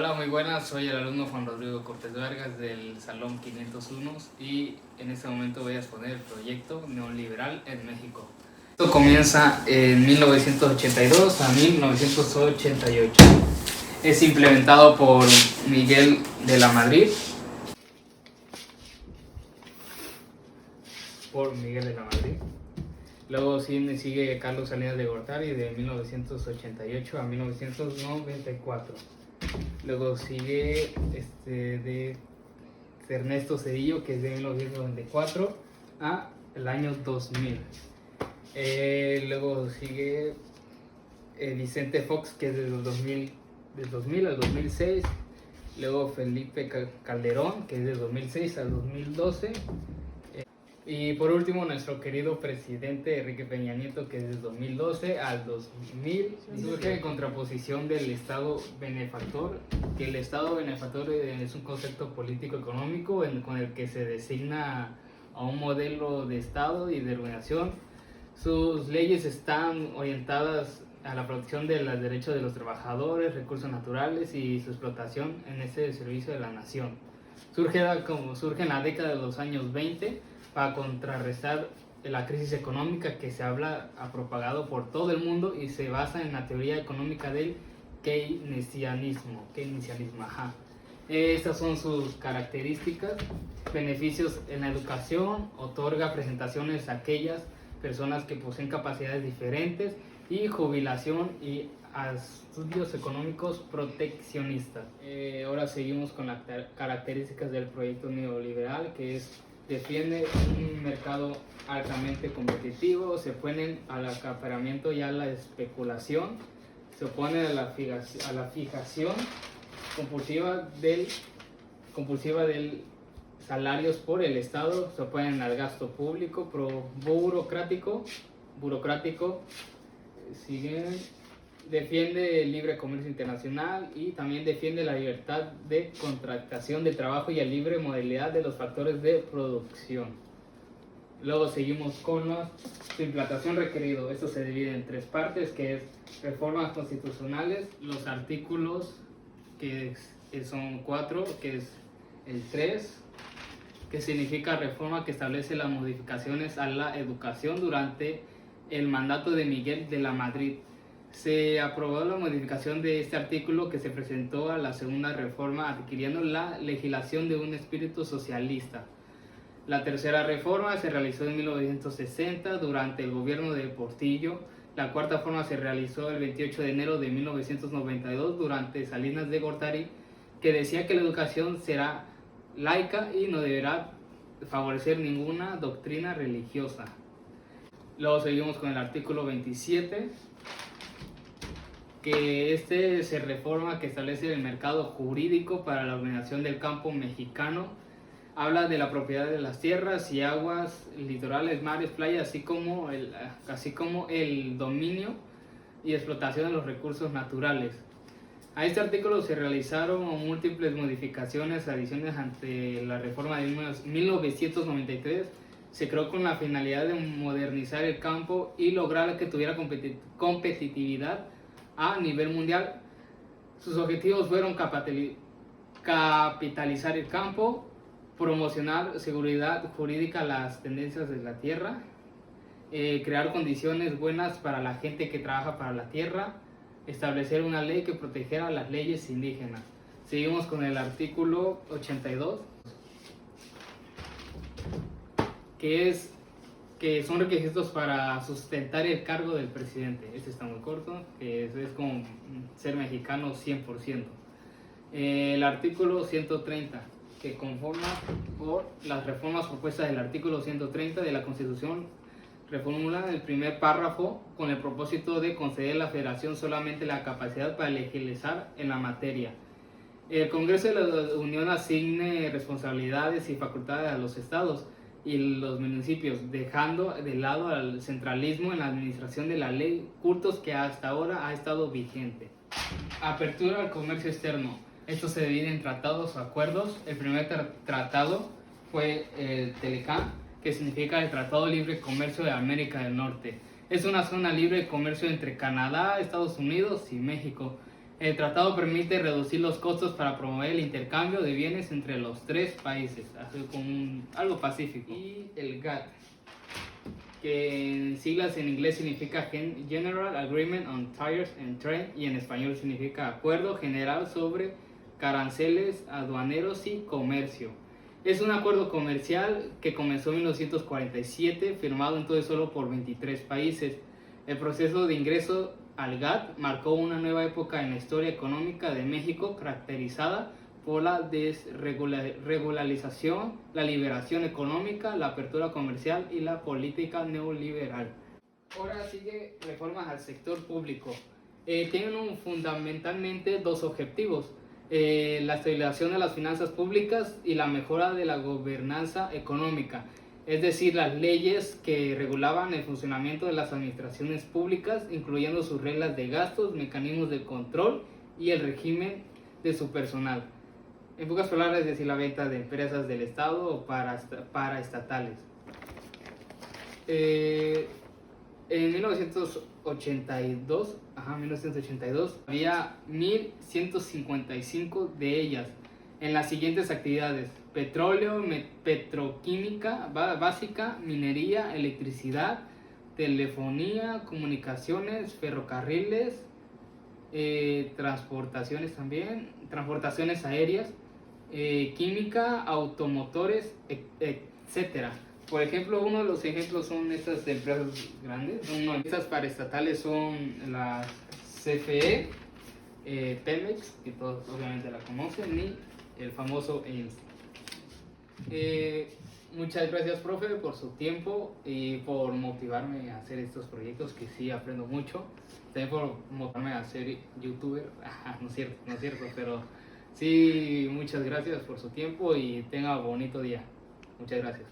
Hola, muy buenas. Soy el alumno Juan Rodrigo Cortés Vargas del Salón 501 y en este momento voy a exponer el proyecto neoliberal en México. Esto comienza en 1982 a 1988. Es implementado por Miguel de la Madrid. Luego sigue Carlos Salinas de Gortari de 1988 a 1994. Luego sigue de Ernesto Zedillo, que es de 1994 a el año 2000. Luego sigue Vicente Fox, que es del 2000 al 2006. Luego Felipe Calderón, que es del 2006 al 2012. Y por último, nuestro querido presidente Enrique Peña Nieto, que es del 2012 al 2000. Surge en contraposición del Estado benefactor, que el Estado benefactor es un concepto político-económico con el que se designa a un modelo de Estado y de organización. Sus leyes están orientadas a la protección de los derechos de los trabajadores, recursos naturales y su explotación en ese servicio de la nación. Surge en la década de los años 20 para contrarrestar la crisis económica que se ha propagado por todo el mundo y se basa en la teoría económica del keynesianismo. Estas son sus características. Beneficios en la educación, otorga presentaciones a aquellas personas que poseen capacidades diferentes, y jubilación y estudios económicos proteccionistas. Ahora seguimos con las características del proyecto neoliberal, que es: defiende un mercado altamente competitivo, se oponen al acaparamiento y a la especulación, se opone a la fijación compulsiva del salarios por el Estado, se oponen al gasto público burocrático, defiende el libre comercio internacional y también defiende la libertad de contratación del trabajo y la libre modalidad de los factores de producción. Luego seguimos con su implantación requerido. Esto se divide en tres partes, que es reformas constitucionales, los artículos, que son 4, que es el 3, que significa reforma que establece las modificaciones a la educación durante el mandato de Miguel de la Madrid. Se aprobó la modificación de este artículo, que se presentó a la segunda reforma adquiriendo la legislación de un espíritu socialista. La tercera reforma se realizó en 1960 durante el gobierno de Portillo. La cuarta reforma se realizó el 28 de enero de 1992 durante Salinas de Gortari, que decía que la educación será laica y no deberá favorecer ninguna doctrina religiosa. Luego seguimos con el artículo 27, que se reforma, que establece el mercado jurídico para la ordenación del campo mexicano. Habla de la propiedad de las tierras y aguas, litorales, mares, playas, así como el dominio y explotación de los recursos naturales. A este artículo se realizaron múltiples modificaciones, adiciones ante la reforma de 1993. Se creó con la finalidad de modernizar el campo y lograr que tuviera competitividad a nivel mundial. Sus objetivos fueron capitalizar el campo, promocionar seguridad jurídica a las tendencias de la tierra, crear condiciones buenas para la gente que trabaja para la tierra, establecer una ley que protegiera las leyes indígenas. Seguimos con el artículo 82, que son requisitos para sustentar el cargo del presidente. Este está muy corto, que es como ser mexicano 100%. El artículo 130, que conforma por las reformas propuestas del artículo 130 de la Constitución, reformula el primer párrafo con el propósito de conceder a la Federación solamente la capacidad para legislar en la materia. El Congreso de la Unión asigne responsabilidades y facultades a los estados y los municipios, dejando de lado al centralismo en la administración de la ley, cultos que hasta ahora ha estado vigente. Apertura al comercio externo. Esto se divide en tratados o acuerdos. El primer tratado fue el Telecán, que significa el Tratado de Libre Comercio de América del Norte. Es una zona libre de comercio entre Canadá, Estados Unidos y México. El tratado permite reducir los costos para promover el intercambio de bienes entre los tres países, así como algo pacífico. Y el GATT, que en siglas en inglés significa General Agreement on Tariffs and Trade, y en español significa Acuerdo General sobre Aranceles Aduaneros y Comercio. Es un acuerdo comercial que comenzó en 1947, firmado entonces solo por 23 países. El proceso de ingreso al GATT marcó una nueva época en la historia económica de México, caracterizada por la desregularización, la liberación económica, la apertura comercial y la política neoliberal. Ahora sigue reformas al sector público. Tienen fundamentalmente dos objetivos: la estabilización de las finanzas públicas y la mejora de la gobernanza económica, es decir, las leyes que regulaban el funcionamiento de las administraciones públicas, incluyendo sus reglas de gastos, mecanismos de control y el régimen de su personal. En pocas palabras, es decir, la venta de empresas del Estado o paraestatales. En 1982 había 1.155 de ellas en las siguientes actividades: petróleo, petroquímica básica, minería, electricidad, telefonía, comunicaciones, ferrocarriles, transportaciones también, transportaciones aéreas, química, automotores, etcétera. Por ejemplo, uno de los ejemplos son estas empresas grandes. Estas paraestatales son la CFE, Pemex, que todos obviamente la conocen, y el famoso IMSS. Muchas gracias, profe, por su tiempo y por motivarme a hacer estos proyectos, que sí aprendo mucho. También por motivarme a ser youtuber. No es cierto, pero sí, muchas gracias por su tiempo y tenga un bonito día. Muchas gracias.